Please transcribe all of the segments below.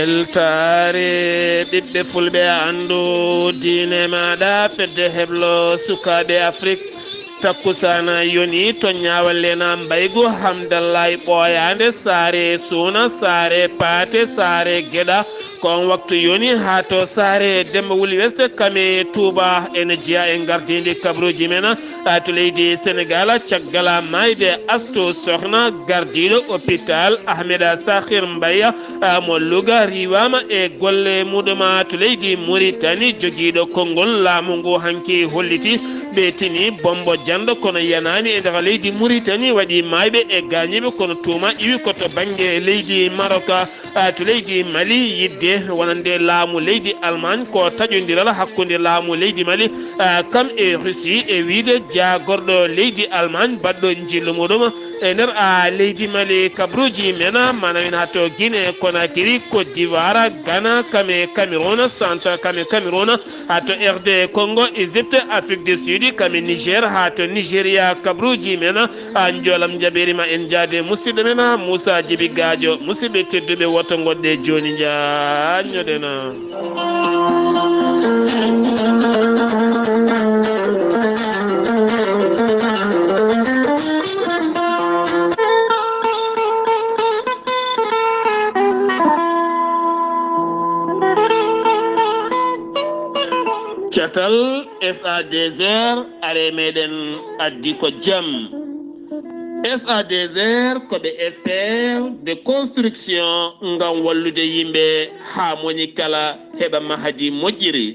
weltare ɓiɓɓe fulɓe andu diine maɗa fedde heblo sukaɓe afrique takkusana yoni to ñawallena mbaygu hamdallahi ɓoyande saare suuna saare paate saare gueɗa kon waktu yoni ha to saare demba wuli weste kame touba ene jeeya e gardidi kabruji men to leydi sénégal caggal mayde asto sohna gardiɗo hôpital ahmeda sakhir mbaya mo louga riwama e golle muɗuma to leydi mauritanie joguiɗo konngol laamu ngu hanki holliti ɓe tini bombo jando kono yanani e nder leydi mauritanie waɗi mayɓe e gañiɓe kono tuma iwi koto banggue leydi maroc to leydi mali yidde wonande laamu leydi allemagne ko taƴodiral hakkude laamu leydi mali kam e russie e wiide jagorɗo leydi allemagne baɗɗo jillu muɗum e nder leydi mali kabruji men manawin ha to guine conakry côte d'ivoire ghana kame cameroun centre kame cameroun ha to rd congo égypte afrique du sud kame niger ha to nigéria kabruji men jolam jaɓerima en jaade musidɗo men moussa djibi gadio musidɓe tedduɓe woto goɗɗe joni jañoɗena catal SADR are meɗen addi ko jaam SADR koɓe expert de construction ngam wallude yimɓe ha moni kala heɓa mahadi moƴƴiri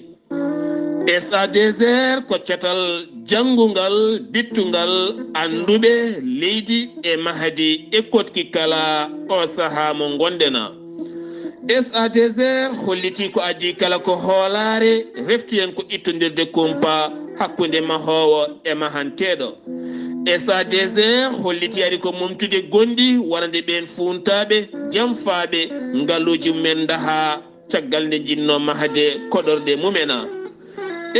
SADR ko catal janngungal bittungal anduɓe leydi e mahadi e kotki kala o saaha mo gondena SADR holliti ko addi kala ko hoolare reftiyen ko ittodirde kumpa hakkude mahowo e mahanteɗo SADR holliti ari ko mumtude gondi warande ɓen funtaɓe jamfaɓe ngalluji mumen daha caggal nde jinno mahade koɗorɗe mumena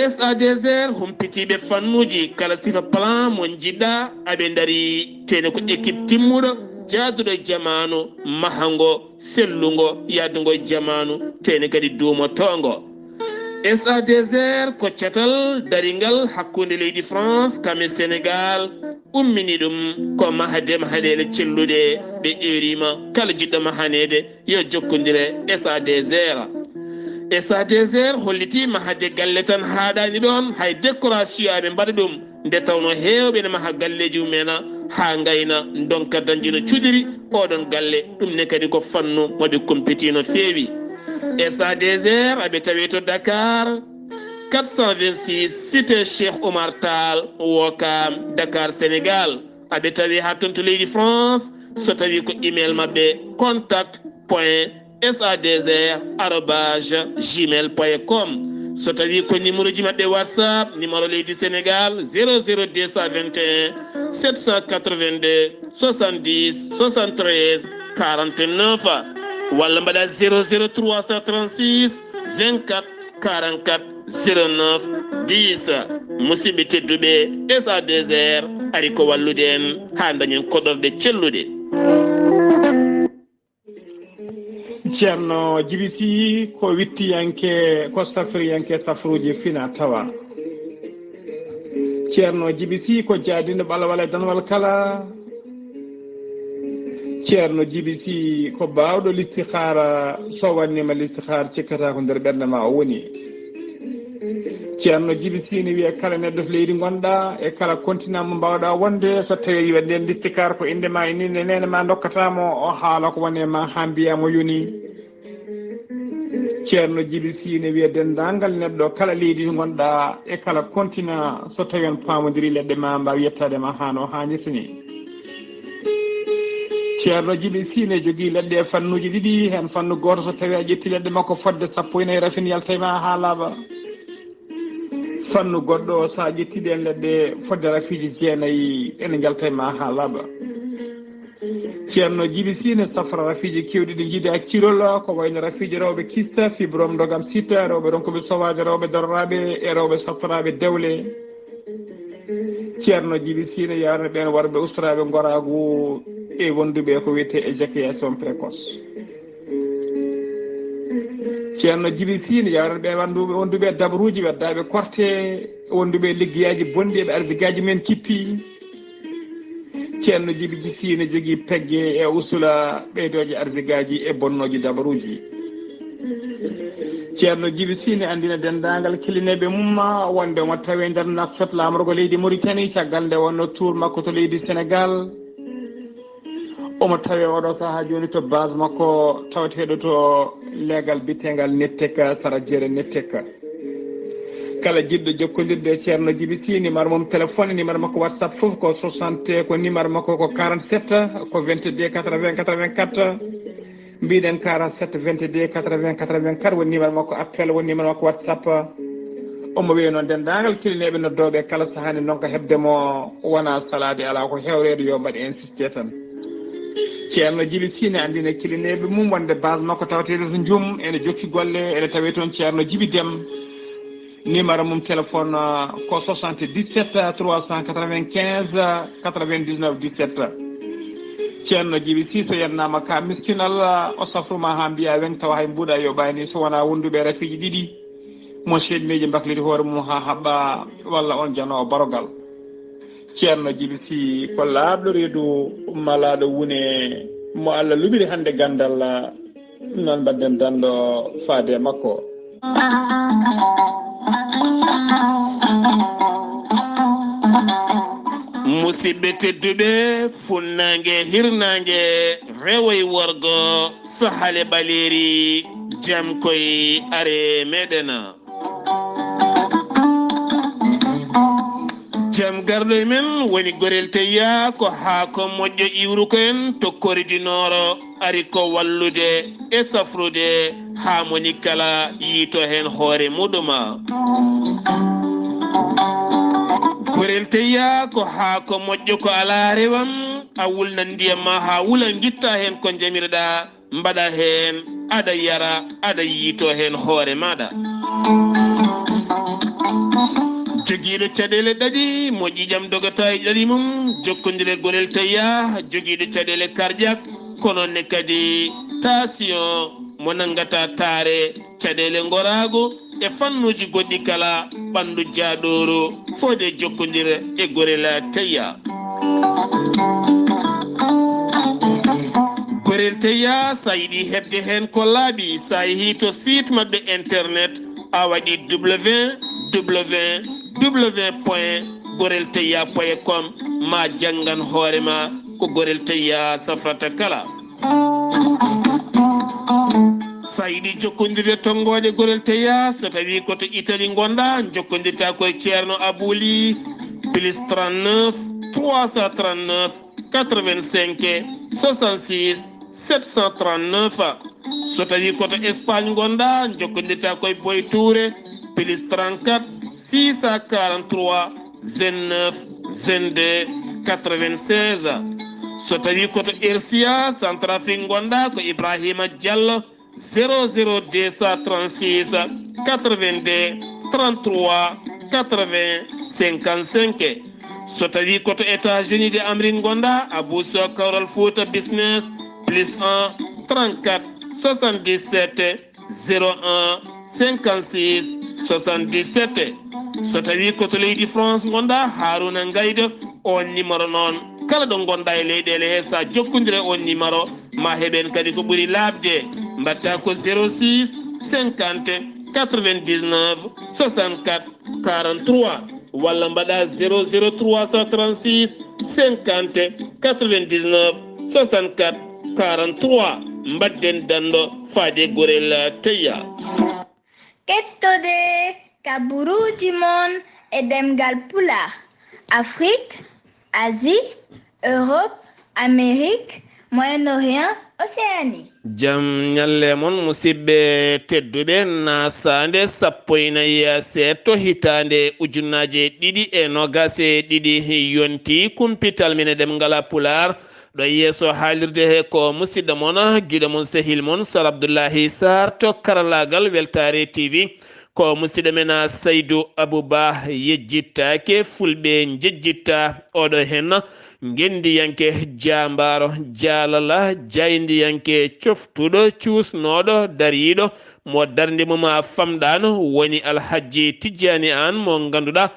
SADR humpitiɓe fannuji kala sifa plan mo jiɗɗa aɓe dari tene ko équipe timmuɗo jaaduɗo jamanu mahango sellugo yadugo jamanu tene kadi duumotongo SADR ko catal daringal hakkude leydi france kame sénégal ummini ɗum ko mahade mahaɗele celluɗe ɓe erima kala jiɗɗo mahanede yo jokkodire SADR holliti mahade galle tan haɗani ɗon hay décoration aɓe mbaɗa ɗum nde tawno hewɓe ne maha galleji mumena ha gayna donka dañjino cuɗiri oɗon galle ɗum ne kadi ko fannu moɓe compéti no feewi SADR aɓe tawi to Dakar 426 cité Cheikh Oumar Tall Ouakam Dakar Sénégal aɓe tawi ha toon to leydi France so tawi ko email mabɓe contact.sadr@gmail.com so tawi ko numéro ji mabɓe whatsapp numéro leydi Sénégal 00221 782 70 73 49 walla mbaɗa 00336 24 44 09 10 musidɓe tedduɓe SADR ari ko wallude en ha dañen koɗorɗe celluɗe. ceerno Djiby Sy ko wittiyanke ko safriyanke safruji fina tawa ceerno Djiby Sy ko jaadino ɓalawal e danwal kala ceerno Djiby Sy ko bawɗo listihara so wannima listihara cikkata ko nder ɓernde ma o woni ceerno Djiby Sy ne wiya kala neɗɗo to leydi gonɗa e kala continent mo mbawɗa wonde so tawi waɗen listikar ko indema e nine nene ma dokkatamo o haala ko wone ma ha mbiyamo yoni ceerno Djiby Sy ne wiya dendagal neɗɗo kala leydi to gonɗa e kala continent so tawi on pamodiri leɗɗe ma mbawi yettadema hano hannirta ni ceerno Djiby Sy ne jogui leɗɗe e fannuji ɗiɗi hen fannu goto so tawi a ƴetti leɗɗe makko fodde 14 rafin yaltayma ha laaɓa fannu goɗɗo sa ƴettiɗe en leɗɗe fodde rafiji 9 ene jaltayma ha laaɓa ceerno Djiby Sy ne safra rafiji kewɗi ɗi jiide hakkilol ko wayno rafiji rewɓe kista fibrome dogam sitta rewɓe ronkoɓe sowaje rewɓe dororaɓe e rewɓe saftoraɓe dewle ceerno Djiby Sy ne yarno ɓen worɓe usraɓe goragu e wonduɓe ko wiyete éjaculation précoce ceerno Djiby Sy ne yawranɓe wonduɓe dabaruji weddaɓe korte wonduɓe liggeyaji bonɗi eɓe arsigaji men kippi. ceerno Djiby Sy ne jogui pegge e usula ɓeydoje arsigaji e bonnoji dabaruji. ceerno Djiby Sy ne andina dendagal kilineɓe mum wonde mo tawi nder naksot lamorgo leydi Mauritanie caggal nde wonno tour makko to leydi Sénégal. omo tawi oɗo saaha joni to base makko tawateɗo to leegal bitegal netteka sara jeere netteka. kala jiɗɗo jokkodirde e ceerno Djiby Sy numéro mum téléphone numéro makko WhatsApp foof ko 60 ko numéro makko ko 47 ko 22 80 84 mbiɗen 47 22 80 84 woni numéro makko appel woni numéro makko WhatsApp. omo wiya noon dendagal kilineɓe noddoɓe kala sahani noon ko hebdemo wona salade ala ko hewrede yo mbaɗi insisté tan. ceerno Djiby Sy ne andina kilineɓe mum wonde base makko tawateɗo to Djoum ene jokki golle ene tawi toon ceerno Djiby Déme. numéro mum téléphone ko 77 395 99 17. ceerno Djiby Sy so yennama ka miskinal o safruma ha mbiya weng tawa hay mbuuɗa yo ɓayni so wona wonduɓe rafiji ɗiɗi mo seedmeji baklidi hoore mum ha haɓɓa walla on janowo barogal. ceerno Djiby Sy ko laaɓɗo reedu malaɗo wune mo Allah luɓiri hande gandal noon mbadden danɗo faade makko. musidɓe tedduɓe funnangue hirnangue rewoye worgo sahale ɓaleri jam koye are meɗen jam garɗo e men woni gorel teya ko haako moƴƴo iwru ko en to koridinoro ari ko wallude e safrude ha moni kala yiito hen hoore muɗuma. gorel teya ko haako moƴƴo ko ala rewam a wulnan ndiyam ma ha wula guitta hen ko jamirɗa mbaɗa hen aɗa yara aɗa yiito hen hoore maɗa. jogiiɗo caɗele ɗaɗi mo ƴiƴam dogata e ɗaɗi mum jokkodire gorel teya jogiiɗo caɗele cardiaque kononne kadi tension mo nangata taare caɗele gorago e fannuji goɗɗi kala ɓandu jaaɗoru fode jokkodire e gorel teya. gorel teya sa yiɗi hebde hen ko laaɓi sa yeehi to site mabɓe internet a waɗi www.gorelteya.com ma jangan hoorema ko gorel teya safrata kala. sa yiɗi jokkodirde tonggode gorel teya so tawi koto Italie gonɗa jokkodirta koye ceerno Abouli plus 39 339 85 66 739. so tawi koto Espagne gonɗa jokkodirta koye Boy Touré plus 34 643 29 22 96. so tawi koto Ersia Centrafrique gonɗa ko Ibrahima Diallo 00236 82 33 80 55. so tawi koto États-Unis de Amérique gonɗa Abousso Kawral Fouta business plus 1 34 77 01 56 77. so tawi koto leydi France gonɗa Haruna Gaydo on numéro noon kala ɗo gonɗa e leyɗele he sa jokkodire on numéro ma heɓen kadi ko ɓuuri labde mbatta ko 06 50 99 64 43 walla mbaɗa 00336 50 99 64 43 mbadden danɗo faade gorel teya. kettode kaburuji mon e demgal pulaar Afrique, Asie, Europe, Amérique, Moyen-Orient, Océanie. jam ñalle mon musidɓe tedduɓe nasande sappo e nayyi seetto hitande ujunnaje ɗiɗi e nogas e ɗiɗi yonti kumpital mine ɗemngala pular ɗo yeeso haalirde he ko musidɗo mon guiɗo mon sehil mon Sar Abdoullahi Sarr to karallagal Weltare TV ko musidɗo men Saydou Abouba yejjittake fulɓe jejjitta oɗo hen gendiyanke jambaro jalala jaydiyanke coftuɗo cusnoɗo dariɗo mo darnde mum famɗano woni alhaji tijjani an mo ganduɗa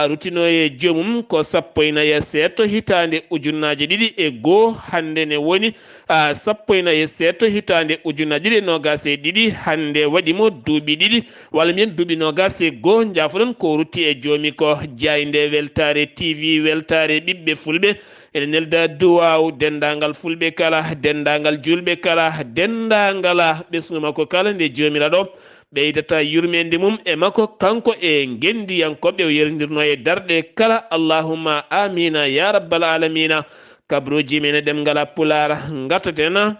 rutino e jomum ko 17 hitande ujunnaje ɗiɗi e goo hande ne woni 17 hitande ujunnaje ɗiɗi nogas e ɗiɗi hande waɗimo duuɓi ɗiɗi walla mbiyen duuɓi nogas e goo jafoɗon ko rutti e joomi ko jayde weltare tv weltare ɓiɓɓe fulɓe ene nelda duwaw dendagal fulɓe kala dendagal julɓe kala dendagal ɓesgu makko kala nde jomiraɗo ɓeydata yurmede mum e makko kanko e gendiyankoɓe o yeridirno e darɗe kala allahumma amina ya rabbal alamina kabruji men e ɗemgal pulara gattaten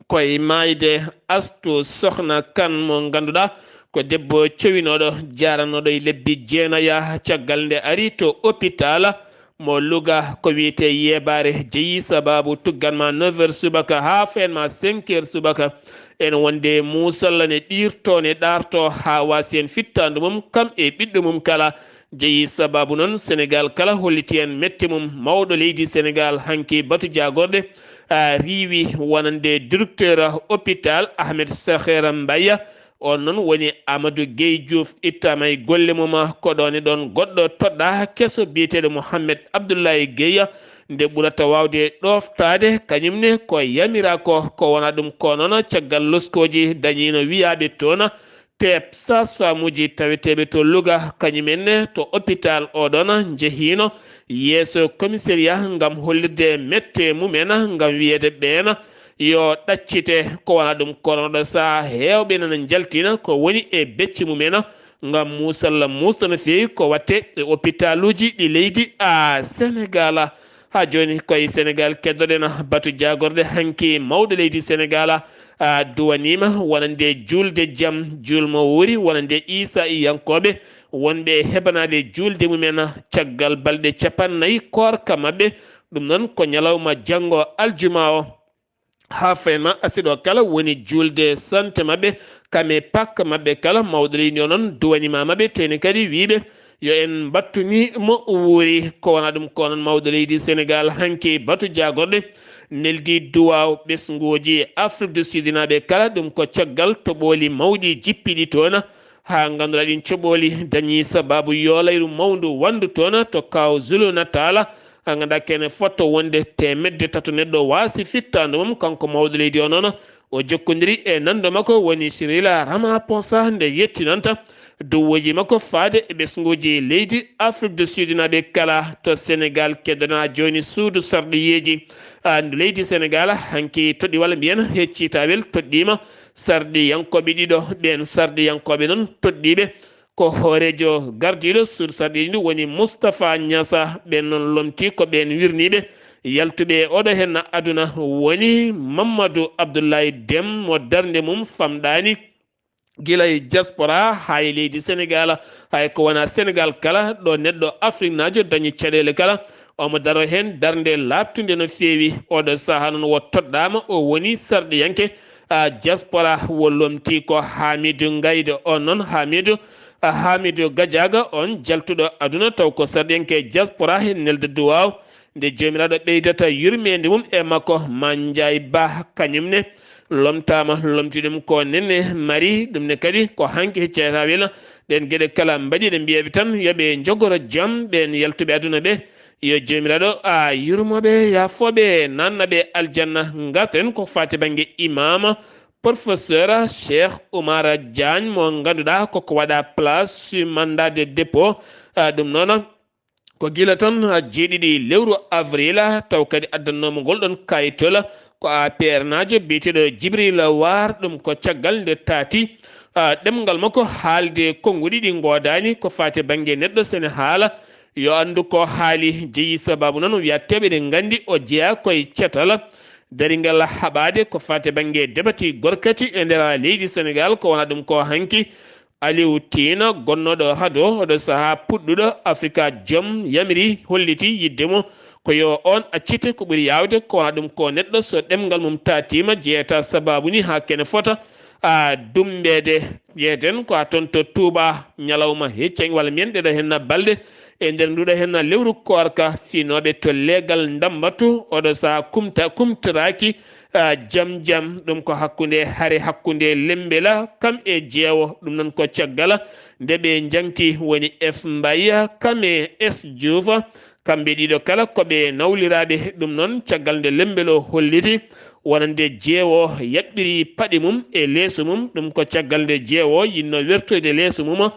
koye mayde Astu Sokhna Kane mo ganduɗa ko debbo cowinoɗo jaranoɗo e lebbi jeenaya caggal nde ari to hôpital mo Louga ko wiyete yebare jeeyi sababu tugganma 9h subaka ha fenma 5h subaka en wonde musalla ne ɗirto ne ɗarto ha wasi en fittande mum kam e ɓiɗɗo mum kala jeeyi sababu noon Sénégal kala holliti en metti mum mawɗo leydi Sénégal hanki batu jagorɗe riwi wonande directeur hôpital Ahmed Sakhera Mbaye on noon woni Amadou Gueye Diouf ittama e golle mum ko ɗon e ɗon goɗɗo toɗɗa kesso biyeteɗo Mouhamed Abdoulaye Gueye nde ɓurata wawde ɗoftade kañumne ko yamira ko wona ɗum ko noon caggal loskoji dañino wiyaɓe toon tep sasfamuji taweteɓe to Louga kañumenne to hôpital oɗon jehino yeeso commissariat ngam hollirde mette mumen ngam wiyede ɓeena yo ɗaccite ko wona ɗum konoɗo sa hewɓe nana jaltina ko woni e becci mumen ngam musalla musta no fewi ko watte e hôpital uji ɗi leydi Sénégal ha joni koye Sénégal keddoɗen batu jagorde hanki mawɗo leydi Sénégal duwanima wonande julde jaam julmo wuri wonande Issa Yankoɓe wonɓe heɓanade julde mumen caggal balɗe 50 korka mabɓe ɗum noon ko ñalawma janggo aljuma o ha fayma asiɗo kala woni julde sante mabɓe kame pak mabɓe kala mawɗo leydi o noon duwanima mabɓe teni kadi wiɓe yo en battuni mo wuuri ko wona ɗum ko noon mawɗo leydi Sénégal hanki batu jagorɗe neldi duwaw ɓesguji Afrique du Sud naɓe kala ɗum ko caggal toɓoli mawɗi jippiɗi toon ha ganduɗa ɗin coɓoli dañi sababu yolayru mawdu wandu toon to kaw Zulu Natal ganduɗa kene fotto wonde temedde tato neɗɗo wasi fittande mum kanko mawɗo leydi o noon o jokkodiri e nando makko woni Cyril Ramaphosa nde yettinanta duwoji makko faade e ɓesguji leydi Afrique du Sud naɓe kala to Sénégal keddana joni suudu sarɗiyeji ndu leydi Sénégal hanki toɗɗi walla mbiyen heccitawel toɗɗima sarɗi yankoɓe ɗiɗo ɓen sarɗi yankoɓe noon toɗɗiɓe ko hoorejo gardiɗo suudu sarɗiji ndu woni Moustapha Niassa ɓen noon lomti ko ɓen wirniɓe yaltuɓe oɗo hen aduna woni Mamadou Abdoulaye Deme mo darde mum famɗani gila e diaspora ha e leydi Sénégal hay ko wona Sénégal kala ɗo neɗɗo Afrique najo dañi caɗele kala omo daro hen darde labtude no fewi oɗo saaha noon wo toɗɗama o woni sarɗiyanke diaspora wo lomti ko Hamidou Gayde on noon Hamidou Gadiaga on jaltuɗo aduna taw ko sarɗiyanke diaspora hen nelde duwaw nde jomiraɗo ɓeydata yurmede mum e makko Mandiaye Ba kañumne lomtiɗum ko nenne mari ɗum ne kadi ko hanki heccata wela ɗen gueɗe kala mbaɗi ɗe mbiyaɓe tan yooɓe jogoro jaam ɓen yaltuɓe aduna ɓe yo jomiraɗo yurmoɓe yafoɓe nannaɓe aljanna garten ko fati banggue imam professeur Cheikh Oumar Diagne mo ganduɗa koko waɗa place mandat de dépôt ɗum noon ko gila tan jeeɗiɗi lewru avril taw kadi addannoma ngol ɗon kayitol ko APR najo biyeteɗo Djibril War ɗum ko caggal nde taati ɗemgal makko haalde konnguɗi ɗi godani ko fate banggue neɗɗo sene haala yo andu ko haali jeeyi sababu noon wiya teɓe ɗe gandi o jeeya koye cetal daringal haɓade ko fate banggue debati gorkati e nder leydi Sénégal ko wona ɗum ko hanki Aliou Tina gonnoɗo radio oɗo saaha puɗɗuɗo Africa Jom yamiri holliti yiddemo ko yo on accite ko ɓuuri yawde ko wona ɗum ko neɗɗo so ɗemgal mum tatima jeeyata sababu ni ha kene fota dumbede yeten ko ton to Touba nyalawma hecceng wala men de henna balde e nder nduɗo henna lewru korka finoɓe to legal ndambatu oɗo sa kumtiraki jam ɗum ko hakkunde hare hakkunde lembela kam e jeewo ɗum non ko caggala nde ɓe jangti woni F Mbaye kam e S Diouf kamɓe ɗiɗo kala koɓe nawliraɓe ɗum noon caggal nde lembelo holliti wonande jeewo yaɓɓiri paɗe mum e leeso mum ɗum ko caggal nde jeewo yinno wertoyde leeso mum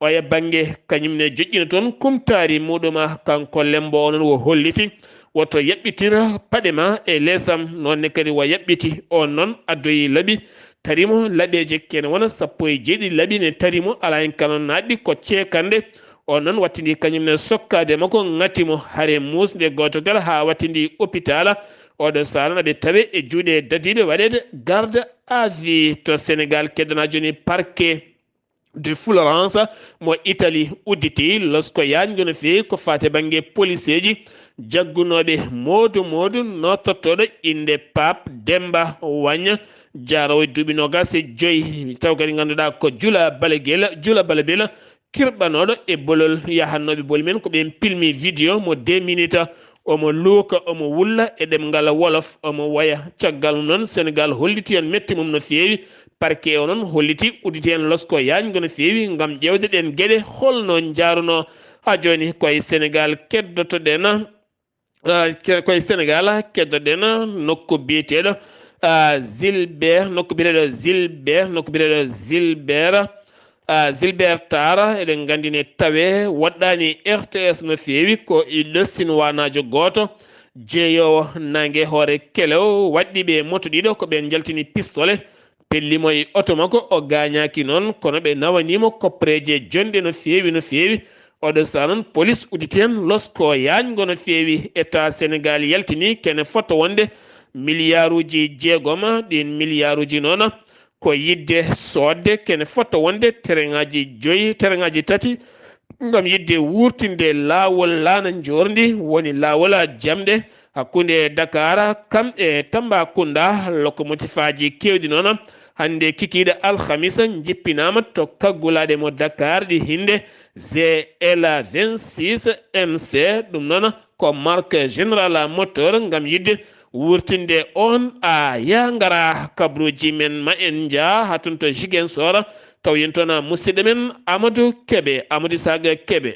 oya banggue kañumne joƴƴina toon kumtari muɗuma kanko lembo onon wo holliti woto yaɓɓitira paɗe ma e leesam nonne kadi wo yaɓɓiti on noon addoyi laaɓi tarimo laaɓeje kene wona 17 laaɓi ne tarimo ala hen kanon naɗɗi ko ceekande on noon wattidi kañumne sokkade makko gatimo haare musde goto kala ha wattidi hôpital oɗo sara ɓe tawe e juuɗe dadiɓe waɗede garde à vue to Sénégal keddana joni parquet de Florence mo Italie udditi losko yañgo no fewi ko fate banggue police ji jaggunoɓe modu notottoɗo inde Pape Demba Wagne jarowo duuɓi 25 taw kadi ganduɗa ko Jula Balabela kirɓanoɗo e bolol yahannoɓe boli men ko ɓen pilmi vidéo mo 2 minutes omo luuka omo wulla e ɗemgal wolof omo waya caggal noon Sénégal holliti hen metti mum no fewi parquet o noon holliti udditi hen losko yañgo no fewi gam ƴewde ɗen gueɗe holno jaruno ha joni koye Sénégal keddotoɗen nokku biyeteɗo Gilbert Tara eɗen gandine tawe waɗɗani RTS no fewi ko illo sinwanajo goto jeeyowo nangue hoore kelew waɗɗiɓe moto ɗiɗo ko ɓen jaltini pistole pellimo e oto makko o gañaki noon kono ɓe nawanimo koppreje jonde no fewi oɗo sa noon police udditi hen losko yañgo no fewi état Sénégal yaltini kene foto wonde milliarduji 6 ɗin milliarduji noon ko yidde sodde kene foto wonde tereŋaji 3 gam yidde wurtinde lawol lana jordi woni lawol jamde hakkunde Dakar kam e Tambacounda locomotive aji kewɗi noon hande kikiɗe alhamisa jippinama to kaggulade mo Dakar ɗi hinde GL 26 MC ɗum noon ko marque général moteur gam yidde wurtinde on ya ngara kabruji men ma en jaa hatun to Ziguinchor taw yen toon musidɗo men Amadou Saga Kebe.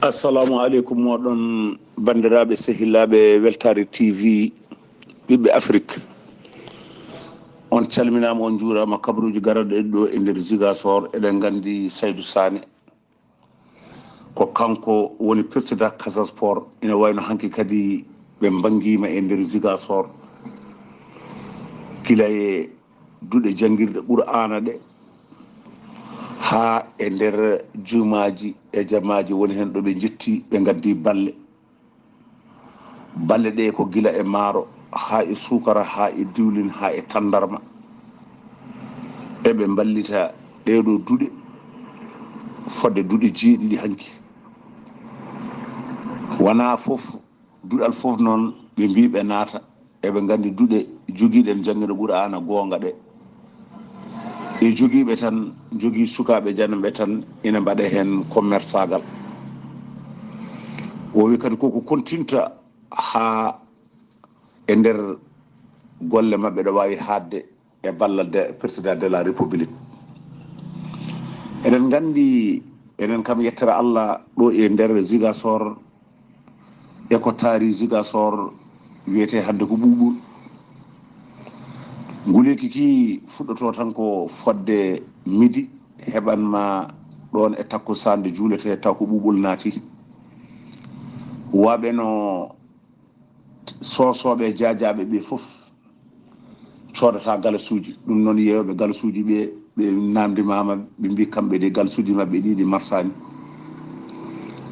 Assalamu aleykum moɗon bandiraɓe sehilaɓe Weltare TV ɓiɓɓe Afrique on calminama on juurama kabruji garoɗe ɗo e nder Ziguinchor eɗen gandi Saydou Sané ko kanko woni président Casa Sport ina wayno hanki kadi ɓe banguima e nder Ziguinchor gila e duuɗe jangguirɗe Qur'ana ɗe ha e nder jumaji e jamaji woni hen ɗo ɓe jetti ɓe gaddi balle ɗe ko gila e maaro ha e sukara ha e diwlin ha e tandarma eɓe ballita ɗeɗo duuɗe fodde duuɗe jeeɗiɗi hanki wona foof duɗal foof noon ɓe mbiɓe naata eɓe gandi duuɗe joguiɗen jangguide Qur'ana gonga ɗe e joguiɓe tan jogui sukaɓe janɓe tan ina mbaɗa hen commerçagal o wi kadi koko kontinta ha e nder golle mabɓe ɗo wawi hadde e ballal de président de la république eɗen gandi enen kam yettere Allah ɗo e nder Ziguinchor e ko taari Ziguinchor wiyete hande ko ɓuuɓur nguleki ki fuɗɗoto tan ko fodde midi heɓanma ɗon e takkusande juulete taw ko ɓuuɓol naati waɓe no sosoɓe jajaɓe ɓe foof codata galasuji ɗum noon yewɓe galasuji ɓe namdimama ɓe mbi kamɓe de galasuji mabɓe ɗiɗi marsani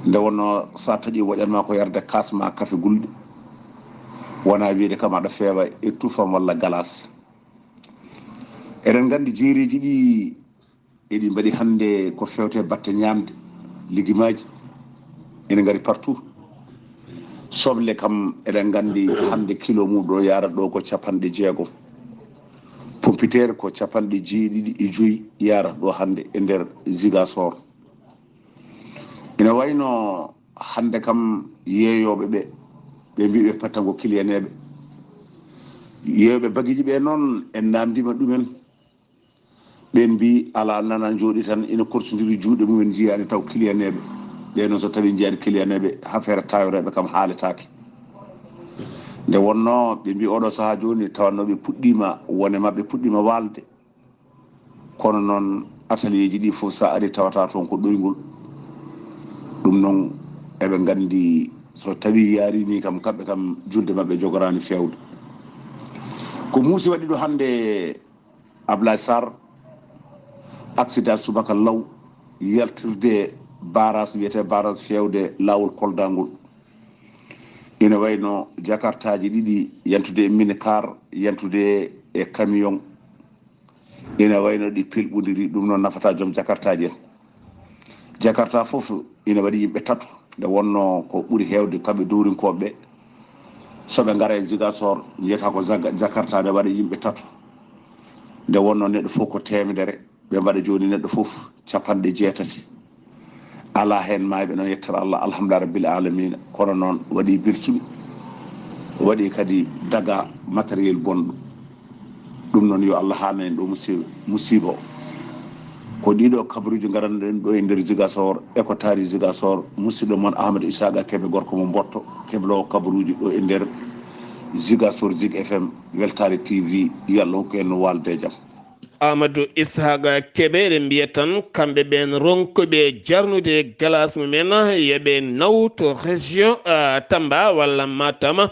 nde wonno sa taƴi woƴanma ko yarde kasma kafe gulɗe wona wiide kam aɗa feewa e tufam walla galas eɗen gandi jeeriji ɗi eɗi mbaɗi hande ko fewte batte ñamde ligimaji ene gari partout soble kam eɗen gandi hande kilo mum ɗo yara ɗo ko 60 computer ko capanɗe jeeɗiɗi e joyi yara ɗo hande e nder Ziguinchor. ina wayno hande kam yeeyoɓe ɓe mbi ɓe pattango kiliyaneɓe yeeyoɓe bagiji ɓe noon en namdima ɗumen ɓen mbi ala nana jooɗi tan ina korsodiri juuɗe mumen jiyani taw kiliyaneɓe ɓe noon so tawi jiyani kiliyaneɓe affaire tayoreɓe kam haaletake nde wonno ɓe mbi oɗo saaha joni tawanno ɓe puɗɗima wone mabɓe puɗɗima walde kono noon atelier ji ɗi fof sa ari tawata toon ko ɗoygol ɗum noon eɓe gandi so tawi yaari ni kam kamɓe kam julde mabɓe jogorani fewde ko muusi waɗi ɗo hande Ablaye Sarr accident subaka law yaltirde barage wiyete barage fewde lawol Kolda ngol ina wayno jakartaji ɗiɗi yantude e minicar yantude e camion ina wayno ɗi pilɓodiri ɗum noon nafata joom jakartaji en jakarta fof ina waɗi yimɓe tatu nde wonno ko ɓuuri hewde kamɓe dowrinkoɓe soɓe gara e Ziguinchor mbiyata ko jakarta nde waɗa yimɓe tatu nde wonno neɗɗo fof ko temedere ɓe mbaɗa joni neɗɗo fof 80 ala hen mayɓe noon yettara Allah alhamdulillah rabbil alamina kono noon waɗi birsuɓe waɗi kadi daga matériel bonɗo ɗum noon yo Allah hana en ɗo musiba o ko ɗiɗo kabaruji garanɗen ɗo e nder Ziguinchor e ko taari Ziguinchor musidɗo moon Ahmadou Isaga Kebe gorko mo Mbotto keblowo kabaruji ɗo e nder Ziguinchor Zig FM Weltare TV yo Allah hokku en no walde jaam. Amadou Ishaga Kebe eɗen mbiya tan kamɓe ɓen ronkoɓe jarnude galas mumen yoɓe naw to région Tamba walla Matam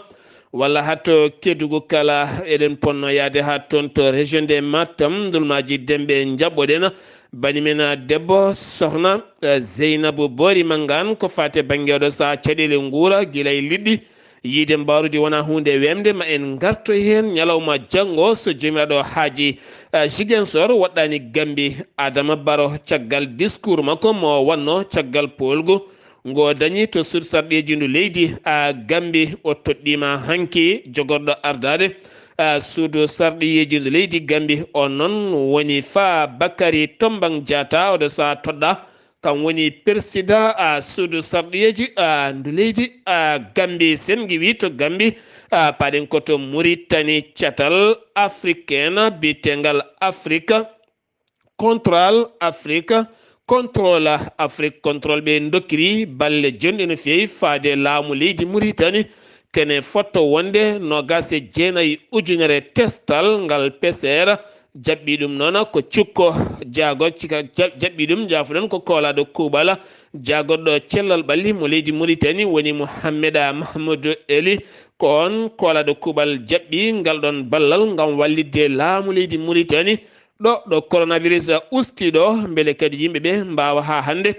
walla hatto Kédougou kala eɗen ponno yaade ha toon to région de Matam dulmaji demɓe jaɓɓoɗen banimen debbo sohna Zeynabou Bori Mangane ko fate banggueɗo sa caɗele guura guilay liɗɗi yiide mbarude wona hunde wemde ma en garto hen ñalawma janggo so jomiraɗo haaji Ziguinchor waɗɗani Gambi Adama Baro caggal discours makko mo wanno caggal polgo ngo dañi to sur sarɗeji ndu leydi Gambi o toɗɗima hanki jogorɗo ardade suudu sarɗiyeji ndu leydi Gambi on noon woni fa Bakary Tombang Diatta oɗo sa toɗɗa kam woni président suudu sarɗiyeji ndu leydi Gambi sen giwi to Gambi paɗen koto Mauritanie catal africaine bitengal Afrique contrôle Afrique contrôle Afrique contrôle ɓe dokkiri balle jonɗe no fewi faade laamu leydi Mauritanie kene fotto wonde nogase jeenayi ujunere testal ngal PCR jaɓɓi ɗum noon ko cukko jaago jaɓɓi ɗum jafuɗon ko koolaɗo kuuɓala jaagoɗɗo cellal ɓalli mo leydi Mauritanie woni Mouhammeda Mahmoudou Eli ko on koolaɗo kuuɓal jaɓɓi ngal ɗon ballal ngam wallidde laamu leydi Mauritanie ɗo coronavirus usti ɗo beele kadi yimɓeɓe mbawa ha hande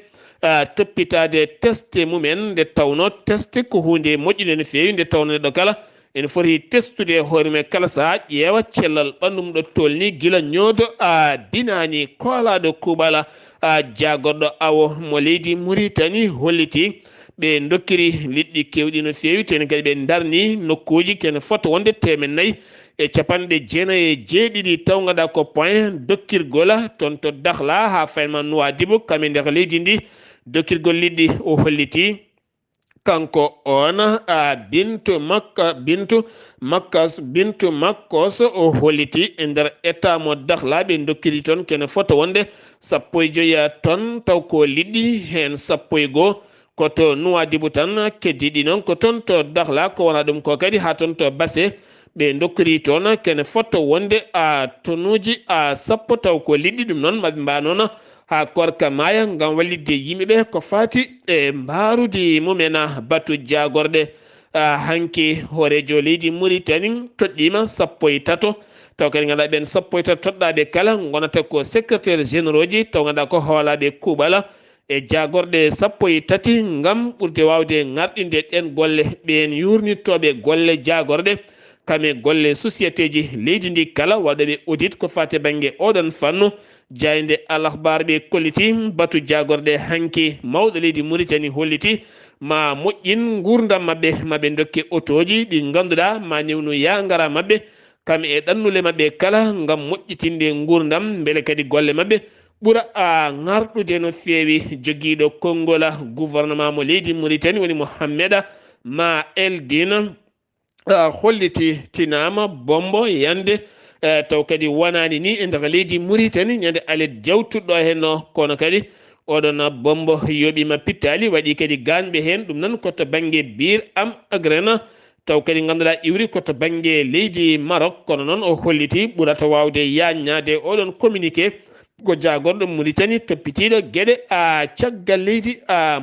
toppitade teste mumen nde tawno teste ko hunde moƴƴude no fewi nde tawno neɗɗo kala ene foti testude hoore men kala saha ƴeewa cellal ɓandum ɗo tolni gila ñoodo binani koolaɗo kuuɓala jagorɗo awo mo leydi Mauritanie holliti ɓe dokkiri liɗɗi kewɗi no fewi teni kadi ɓe darni nokkuji kene fota wonde 497 taw gaɗa ko point dokkirgol toon to Dakhla ha fayma Nouadhibou kame nder leydi ndi dokkirgol liɗɗi o holliti kanko on Bintu Makkos o holliti e nder état mo Dakhla ɓe dokkiri toon kene fota wonde 15 tonnes taw ko liɗɗi hen 11 koto Nouadhibou tan keddiɗi noon ko toon to Dakhla ko wona ɗum ko kadi ha toon to Basse ɓe dokkiri toon kene fotto wonde tonnuji 10 taw ko liɗɗi ɗum noon maɓe mba noon ha korka maya ngam wallidde yimɓeɓe ko fati e mbarude mumena batu jagorɗe hanki hoorejo leydi Mauritanie toɗɗima 13 taw kadi ganduɗa ɓen 13 toɗɗaɓe kala gonata ko secrétaire généraux ji taw ganduɗa ko hoolaɓe kuuɓala e jagorɗe 13 ngam ɓurde wawde ngarɗinde ɗen golle ɓen yurnittoɓe golle jagorɗe kame golle société ji leydi ndi kala waɗoɓe audit ko fate banggue oɗon fannu jayde alahbar ɓe kolliti batu jagorɗe hanki mawɗo leydi Mauritanie holliti ma moƴƴin gurdam maɓɓe maɓe dokke auto ji ɗi ganduɗa ma newnu ya gara maɓɓe kam e ɗannule maɓɓe kala ngam moƴƴitinde ngurdam beele kadi golle maɓɓe ɓura a ngarɗude no feewi jogiiɗo konngol gouvernement mo leydi Mauritanie woni Mohameda Ma Eldin holliti tinama bombo yande taw kadi wonani ni e nder leydi Mauritanie ñande ale jawtuɗɗo henno kono kadi oɗon bombo yoɓima pittali waɗi kadi ganɓe hen ɗum nan ko to banggue bir am agrena taw kadi ganduɗa iwri ko to banggue leydi Maroc kono noon o holliti ɓurata wawde yaññade oɗon communiqué ko jagorɗo Mauritanie toppitiɗo gueɗe caggal leydi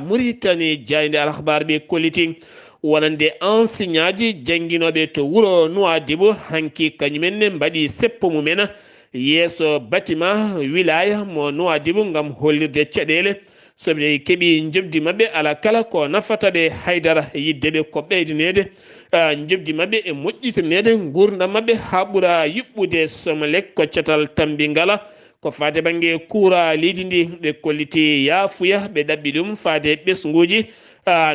Mauritanie jayde alahbar ɓe kolliti wonande enseignant ji jangguinoɓe to wuuro Nouadhibou hanki kañumenne mbaɗi seppo mumen yeeso bâtiment wilaya mo Nouadhibou gam hollirde caɗele soɓe keeɓi jobdi mabɓe ala kala ko nafata ɓe haydara yiddeɓe ko ɓeydanede jobdi mabɓe e moƴƴitinede gurdam mabɓe ha ɓuura yuɓɓude Somelec ko catal tambingala ko fate banggue kuura leydi ndi ɓe kolliti yafuya ɓe ɗaɓɓi ɗum fate ɓesguji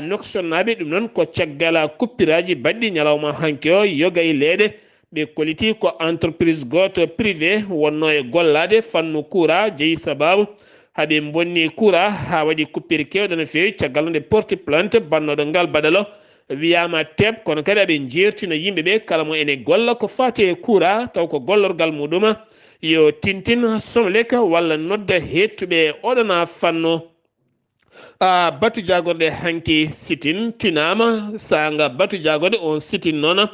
noksannaɓe ɗum noon ko caggala kuppiraji baɗɗi ñalawma hanke o yoga e leeɗe ɓe kolliti ko entreprise goto privé wonno e gollade fannu kuura jeeyi sababu haɓe bonni kuura ha waɗi kuppiri kewɗe no fewi caggal nde porte plainte bannoɗo ngal baɗalo wiyama teb kono kadi aɓe jertino yimɓeɓe kala mo ene golla ko fate kuura taw ko gollorgal muɗum yo tintin Somelec walla nodda hettuɓe oɗona fanno batu jagorde hanki sitin tinama sanga batu jagorde on sitin noon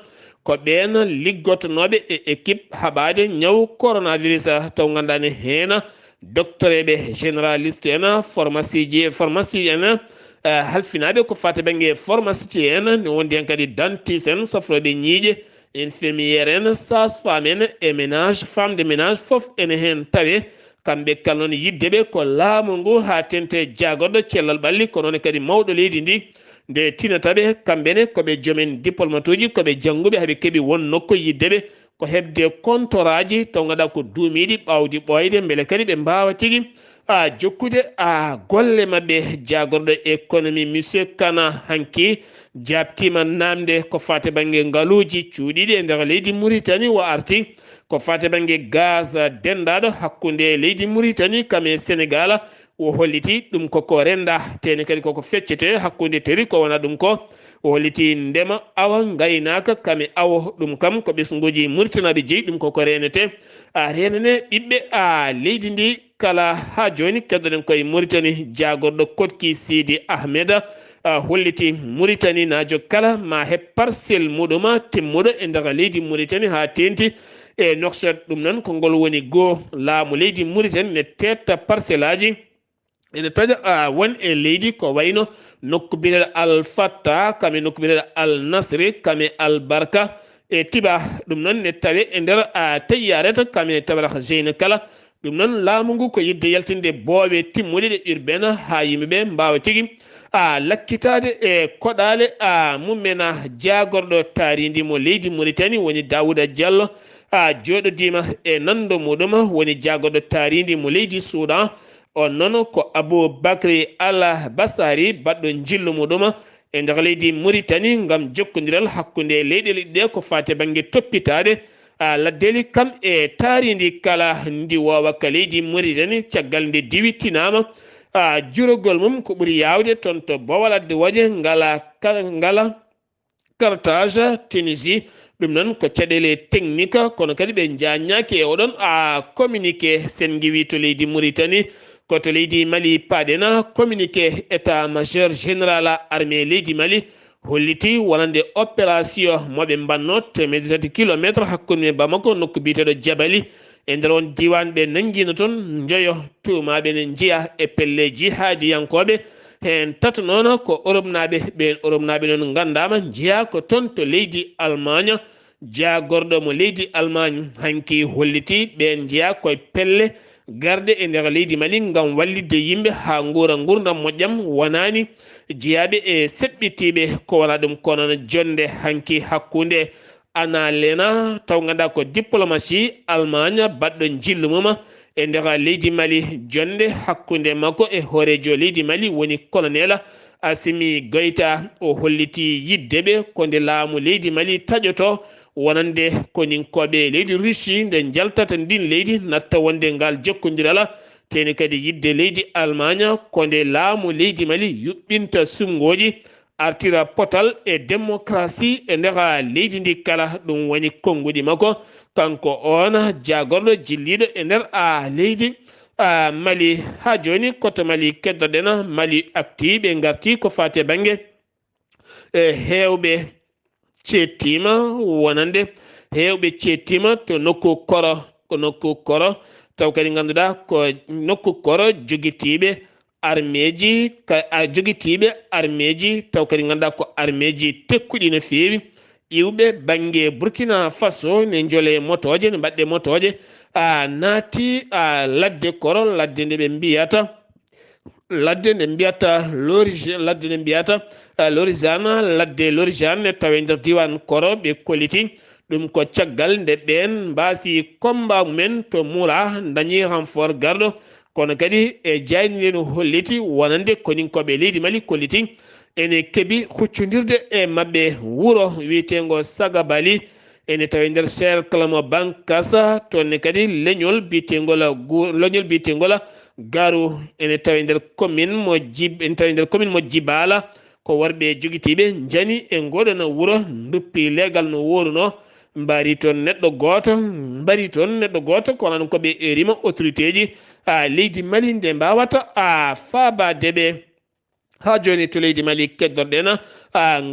ko ɓen liggotonoɓe e équipe haɓade ñaw coronavirus taw gandani hen docteur eɓe généraliste en pharmacie en halfinaɓe ko fate banggue pharmacie en ne wondi hen kadi dentiste en safroɓe ñiiƴe infirmiére en sage-femme en e ménage femme de ménage foof ene hen tawe kamɓe kala noon yiddeɓe ko laamu ngu ha tente jagorɗo cellal ɓalli ko noon kadi mawɗo leydi ndi nde tinataɓe kamɓene koɓe joomen diplomate uji koɓe jangguɓe haɓe keeɓi won nokku yiddeɓe ko hebde comptoraji taw ganduɗa ko duumiɗi ɓawdi ɓoyde beele kadi ɓe mbawa tigui jokkude golle mabɓe jagorɗo économie monsieur Kana hanki jabtima namde ko fate banggue ngaaluji cuuɗiɗi e nder leydi Mauritanie o arti ko fate banggue gaz dendaɗo hakkude leydi Mauritanie kame Sénégal o holliti ɗum koko renda tene kadi koko feccete hakkude teri ko wona ɗum ko o holliti ndema awa gaynaka kame awa ɗum kam ko ɓesguji Mauritanaɓe jeeyi ɗum koko renete renene ɓiɓɓe leydi ndi kala ha joni keddoɗen koye Mauritanie jagorɗo Kotki Sidi Ahmed holliti Mauritanie najo kala ma heb parcelle muɗum timmuɗo e nder leydi Mauritanie ha tenti e noksat ɗum noon ko ngol woni goo laamu leydi Mauritanie ne tetta parcelle aji ene taƴa won e leydi ko wayno nokku biyeteɗo Al Fatta kame nokku biyeteɗo Al Nasri kame Al Barka e tiba ɗum noon ne tawe e nder tayyareta kame tabara jeyne kala ɗum noon laamu ngu ko yidde yaltinde booɓe timmuɗe ɗe urbaine ha yimɓeɓe mbawa tigui lakkitade e koɗale mumena jagorɗo taaridi mo leydi Mauritanie woni Daouda Diallo joɗodima e nando muɗum woni jagorɗo taaridi mo leydi Soudan on noon ko Aboubacry Al Bassari baɗɗo jillu muɗum e nder leydi Mauritanie gam jokkodiral hakkude leyɗele ɗiɗe ko fate banggue toppitade laddeli kam e taaridi kala ndi wowa ka leydi Mauritanie caggal nde diwittinama jurogol mum ko ɓuuri yawde toon to Bawal adde waje ngala cartage Tunisie ɗum noon ko caɗele technique kono kadi ɓe jaññaki e oɗon communiqué sen giwi to leydi Mauritanie koto leydi Mali paɗena communiqué état majeur général armée leydi Mali holliti wonande opération moɓe mbanno 3 kilométre hakkude Bamako nokku biteɗo Jabali e nder on diwan ɓe nanguino toon joyo tumaɓe ne jiiya e pelle jihadiyankoɓe hen tata noon ko Europe naɓe ɓen Europe naɓe noon gandama jiiya ko toon to leydi Allemagne jagorɗo mo leydi Allemagne hanki holliti ɓen jiiya koye pelle garde e nder leydi Mali gam wallidde yimɓe ha guura gurdam moƴƴam wonani jiyaɓe e seɓɓitiɓe ko wona ɗum kono jonde hanki hakkude Annalena taw ganduɗa ko diplomatie Allemagne baɗɗo jillu mum e nder leydi Mali jonde hakkude makko e hoorejo leydi Mali woni colonel Assimi Goïta o holliti yiddeɓe ko nde laamu leydi Mali taƴoto wonande koninkoɓe leydi Russie nde jaltata ndin leydi natta wonde ngal jokkodirala teni kadi yidde leydi Allemagne ko nde laamu leydi Mali yuɓɓinta sumgoji artira potal e démocratie e nder leydi ndi kala ɗum woni konngudi makko kanko on jagorɗo jilliɗo e nder leydi Mali ha joni koto Mali keddoɗen Mali actiɓe garti ko fate banggue hewɓe cettima wonande hewɓe cettima to nokku koro taw kadi ganduɗa ko nokku koro joguitiɓe armeji joguitiɓe armeji taw kadi ganduɗa ko armeji tekkuɗi no fewi iwɓe banggue Burkina Faso ne jole motoje ne mbaɗɗe motoje naati ladde koro ladde nde ɓe mbiyata ladde nde mbiyata ladde nde mbiyata Lorizane ladde Lorizane tawe nder diwan koro ɓe kolliti ɗum ko caggal nde ɓen mbasi combat mumen to Moura dañi renfort garɗo kono kadi e jayni no holliti wonande koninkoɓe leydi Mali kolliti ene keeɓi huccodirde e mabɓe wuuro wiyetego Sagabali ene tawi nder cercle mo Bankasa tonne kadi leñol biyetegola garu ene tawi nder commune mo Djibala ko worɓe joguitiɓe jani e ngoɗono wuuro duppi legal no woruno mbari toon neɗɗo goto kono ɗum koɓe erima autorité ji leydi Mali nde mbawata faabadeɓe ha joni to leydi Mali keddorɗen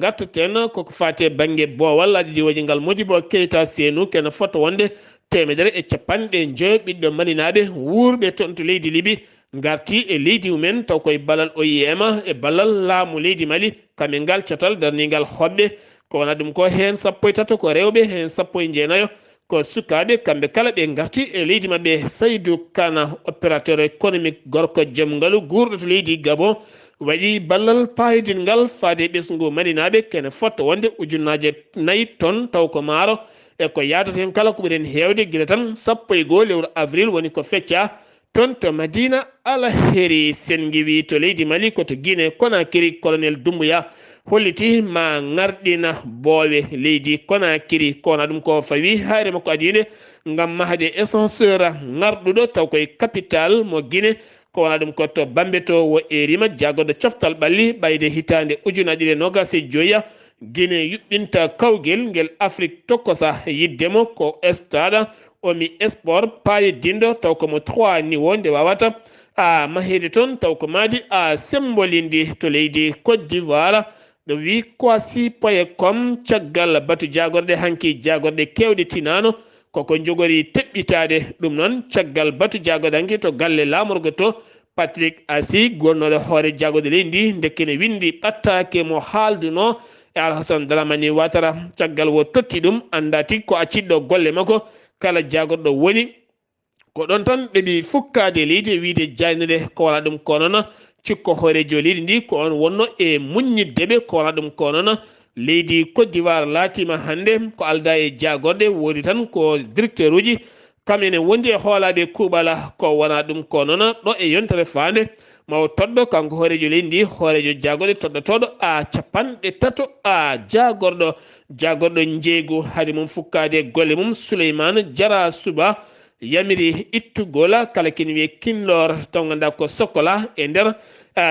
gartaten koko fate banggue boowal adidiwoji ngal Modibo Keita Sénou kene foto wonde 150 ɓiɗɗo malinaɓe wurɓe toon to leydi Libi garti e leydi mumen taw koye ballal OIM e ballal laamu leydi Mali kamɓe ngal catal darningal hoɓɓe ko wona ɗum ko hen 13 ko rewɓe hen 19 ko sukaɓe kamɓe kala ɓe garti e leydi mabɓe Saydou Kana opérateur économique gorko joom ngaalu gurɗo to leydi Gabon waɗi ballal payidingal faade ɓesgu malinaɓe kene fotta wonde 4 tonnes taw ko maaro e ko yadata hen kala ko ɓuuren hewde guila tan 1 lewru avril woni ko fecca toon to Madina Alaheri sen giwi to leydi Mali koto Guinée Conakry colonel Doumbouya holliti ma ngardina boowe leydi Conakry kowona ɗum ko fawi haare makko adide ngam mahde ascenseur ngarɗuɗo taw koye capital mo Guinée ko wona ɗum ko to Bambeto wo erima jagoɗo coftal ɓalli ɓayde hitande 2025 Guinée yuɓɓinta kawguel ngel Afrique tokkosa yiddemo ko stade omi sport payiddindo taw komo 3 niveau nde wawata mahede toon taw ko maadi sembolindi to leydi Côte d'Ivoire ɗo wi Kwasi Poyecom caggal batu jagorɗe hanki jagorɗe kewɗe tinano koko jogori teɓɓitade ɗum noon caggal batu jagorɗe hanki to galle lamorgo to Patrick Asi gonnoɗo hoore jagode leydi ndekkene windi ɓattake mo haalduno e Alhassane Dramani Ouattara caggal wo totti ɗum anda tigui ko acciɗɗo golle makko kala jagorɗo woni ko ɗon tan ɗeɓi fukkade leydi wiide jaynede ko wona ɗum ko noon cikko hoorejo leydi ndi ko on wonno e muññiddeɓe ko wona ɗum ko noon leydi Côte d'Ivoire laatima hande ko alda e jagorɗe woodi tan ko directeur uji kamene wondi e hoolaɓe kuuɓala ko wona ɗum ko noon ɗo e yontere fande mawo toɗɗo kanko hoorejo leydi ndi hoorejo jagorɗe toɗɗotoɗo 30 jagorɗo jeeygu haade mum fukkade golle mum Souleymane Diara Souba yamiri ittugola kala kene wiye kinlor taw ganduɗa ko Sokola e nder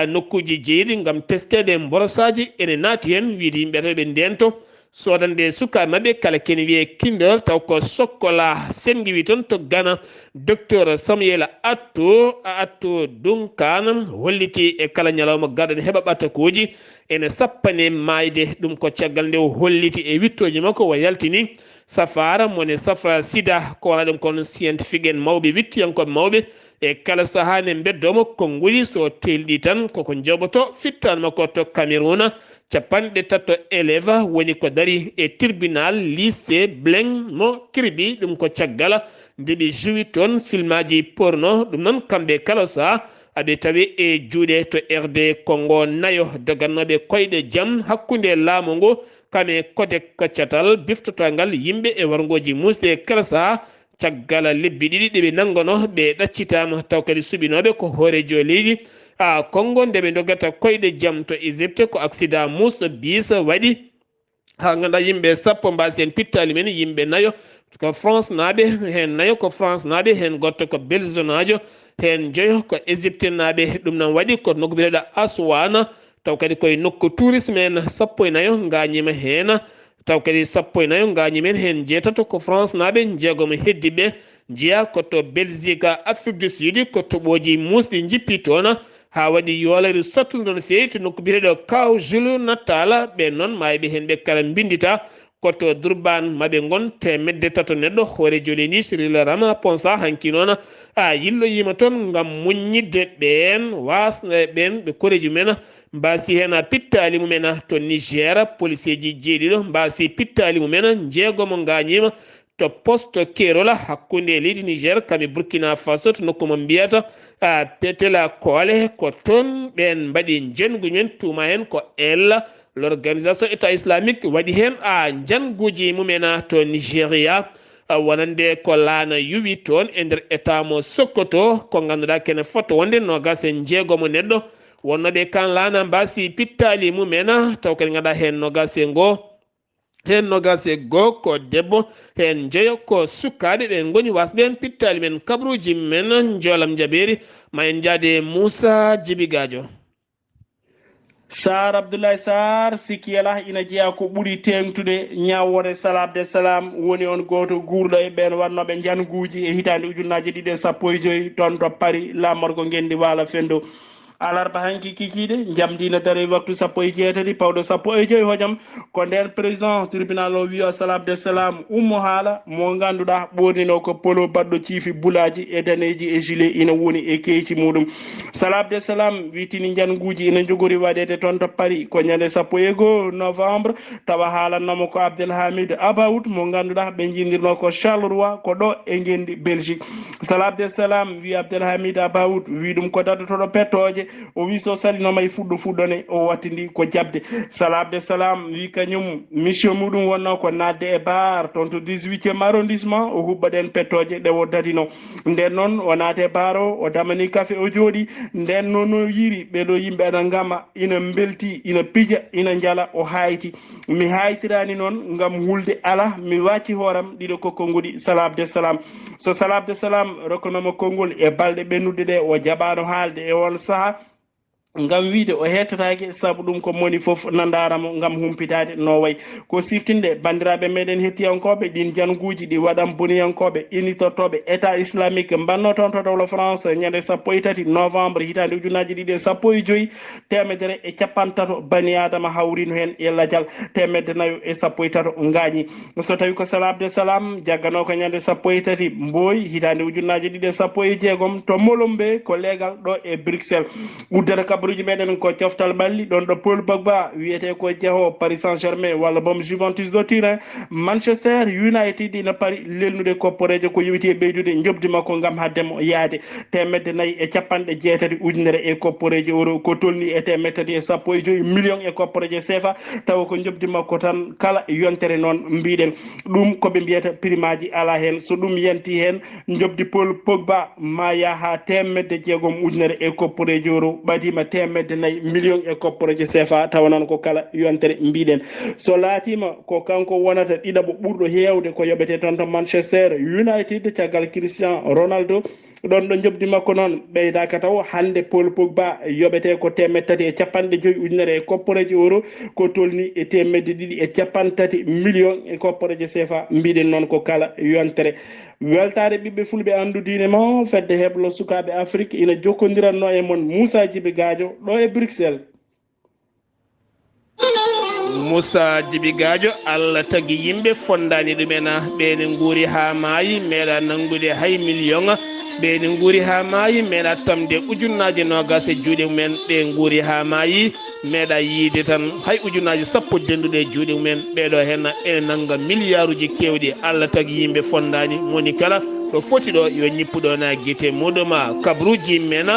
nokkuji jeeyiɗi gam testede mborosaji ene naati hen wiide yimɓe ɓe ndento sodande sukaɓe mabɓe kala kene wiye kinlor taw ko Sokola sengi wi toon to Gana docteur Samuel Atto Duncan holliti e kala ñalawma garɗo ne heeɓa ɓattakoji ene sappane mayde ɗum ko caggal nde holliti e wittoji makko o yaltini safara mone safra sida ko wona ɗum kono scientifique en mawɓe wittiyankoɓe mawɓe e kala saaha ne beddomo konnguli so telɗi tan koko joɓoto fittan makko to Cameroun 30 élève woni ko dari e tribunal lycée Bleng mo Kirbi ɗum ko caggal ndeɓe joui toon filmaji porno ɗum noon kamɓe kala saaha aɓe tawi e juuɗe to RD Congo nayo dogannoɓe koyɗe jaam hakkude laamu ngu kame kode kaccatal biftotogal yimɓe e wargoji musde kala saaha caggal lebbi ɗiɗi ɗeɓe nangono ɓe ɗaccitama taw kadi suɓinoɓe ko hoorejo leydi Congo nde ɓe doggata koyɗe jaam to Égypte ko accident musɗo bis waɗi ha ganda yimɓe sappo mbasi en pittali men yimɓe nayo ko France naaɓe hen nayo ko France naaɓe hen goto ko Belgique najo hen joyo ko Égypte naaɓe ɗum nan waɗi ko nokku biyeɗo Aswana taw kadi koye nokku tourisme en sappo e nayo gañima hen taw kadi sappo e nayo gañimen hen jeetato ko France naaɓe jeegomo heddiɓe jeeya koto Belgique Afrique du Sud ko toɓoji musɗi jippi toon ha waɗi yoolari sotlude no fewi to nokku biyeteɗo Kaw Julu Natal ɓe noon mayiɓe hen ɓe kala bindita koto Durban maɓe gon temedde tato neɗɗo hoore joli ni Cyril Ramaphosa hanki noon a yilloyima toon gam muññidde ɓen wasna ɓen ɓe koreji men mbasi hen pittali mumen to Niger policier ji jeeɗiɗo mbasi pittali mumen jeegomo gañima to poste Kerola hakkunde leydi Niger kamɓe Burkina Faso to nokku mo mbiyata Petela Kole ko toon ɓen mbaɗi jenguji men tuma hen ko ella l'organisation état islamique waɗi hen janguji mumen to Nigéria wonande ko laana yuwi toon e nder état mo Sokoto ko ganduɗa kene foto wonde nogas e jeegomo neɗɗo wonnoɓe kan laana mbasi pittali mumen taw kadi ganduɗa hen nogas e ngoo hen nogas e goo ko debbo hen jeeyo ko sukkaɓe ɓen goni wasɓe hen pittali men kabruji men joolam jaɓeri ma en jaade Moussa Djibi Gadio. Sar Abdoulaye Sar sikiyala ina jeeya ko ɓuuri tengtude ñawore Salam Salam woni on goto guurɗo e ɓen wannoɓe janguji e hitande ujunnaje 215 toon to Paris lamorgo gendi wala fendo alarba hanki kikiɗe jamdina dare waktu 17 pawɗo 15 hojam ko nden président tribunal o wiya Salam Salam ummo haala mo ganduɗa ɓornino ko polo baɗɗo ciifi bulaji e daneji e gilet ina woni e keyti muɗum Salam Salam witini janguji ina jogori waɗede toon to Paris ko ñande 11 novembre tawa haalannamo ko Abdelhamid Abaoud mo ganduɗa ɓe jindirno ko Charleroi ko ɗo e gendi Belgique Salam Salam wi Abdelhamid Abaoud wi ɗum ko daddotoɗo pettoje o wi so salinoma e fuɗɗone o wattidi ko jabde Salam Salam wi kañum mission muɗum wonno ko nadde e bar toon to 18e arrondissement o huɓɓaɗen pettoje ɗe o dadino nden noon o naate e bar o damani café o jooɗi nden noon no yiri ɓeɗo yimɓe aɗa gama ina belti ina pija ina jala o hayti mi haytirani noon gam hulde ala mi wacci hooram ɗiɗo kokkolngudi Salam Salam so Salam Salam rokkanoma konngol e balɗe ɓennude ɗe o jaɓano haalde e on saaha ngam wiide o hettatake saabu ɗum ko moni foof nandaramo ngam humpitade no way ko siftinde bandiraɓe meɗen hettiyankoɓe ɗin janguji ɗi waɗan boniyankoɓe initortoɓe état islamique mbanno toon to dawla France ñande 13 novembre hitande ujunnaji 215 temedere e capantato bani adama hawrino hen e ladial temedde nayo e 13 gañi so tawi ko Salam Salam jaggano ko ñande 13 mboy hitande ujunnaji 216 to Molombe ko legal ɗo e Bruxelles uddata kabruji meɗen ko coftal ɓalli ɗon ɗo Paul Pogba wiyete ko jeeho Paris Saint-Germain walla boom Juventus de Turin Manchester United ina paari lelnude kopporeje ko yewiti ɓeydude jobdi makko gam haddemo yaade temedde nayyi e capanɗe jeetati ujunere e kopporeje euro ko tolni e temedde tati e 15 million e kopporeje CFA tawa ko jobdi makko tan kala yontere noon mbiɗen ɗum koɓe mbiyata primaji ala hen so ɗum yanti hen jobdi Paul Pogba ma yaha temedde jeegom ujunere e kopporeje euro ɓatima temedde nayyi million e kopporeje CFA tawa noon ko kala yontere mbiɗen so laatima ko kanko wonata ɗiɗaɓo ɓurɗo hewde ko yoɓete toon to Manchester United caggal Cristiano Ronaldo ɗon ɗo jobdi makko noon ɓeydaka taw hande Paul Pogba yoɓete ko temedde tati e capanɗe joyyi ujunere e kopporeje euro ko tolni e temedde ɗiɗi e capantati million e kopporeje CFA mbiɗen noon ko kala yontere weltare ɓiɓɓe fulɓe andudine ma fedde heblo sukaɓe Afrique ina jokkodiranno e mon Moussa Djibi Gadio ɗo e Bruxelles. Moussa Djibi Gadio Allah tagi yimɓe fondani ɗumen ɓene guuri ha maayi meeɗa nangude hay million ɓene guuri ha maayi meeɗa tamde ujunnaji nogas e juuɗe mumen ɓe guuri ha maayi meeɗa yiide tan hay ujunnaji sappo denduɗe e juuɗe mumen ɓeɗo hen ene nanga milliard uji kewɗi Allah tagi yimɓe fondani moni kala ɗo foti ɗo yo ñippuɗona guite muɗuma kabruji men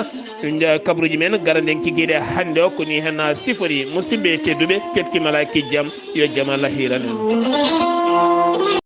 kabruji men garanden kigiɗe hande o koni hen sifori musidɓe tedduɓe ketkimala kijjam yo jaam Allah hiranen.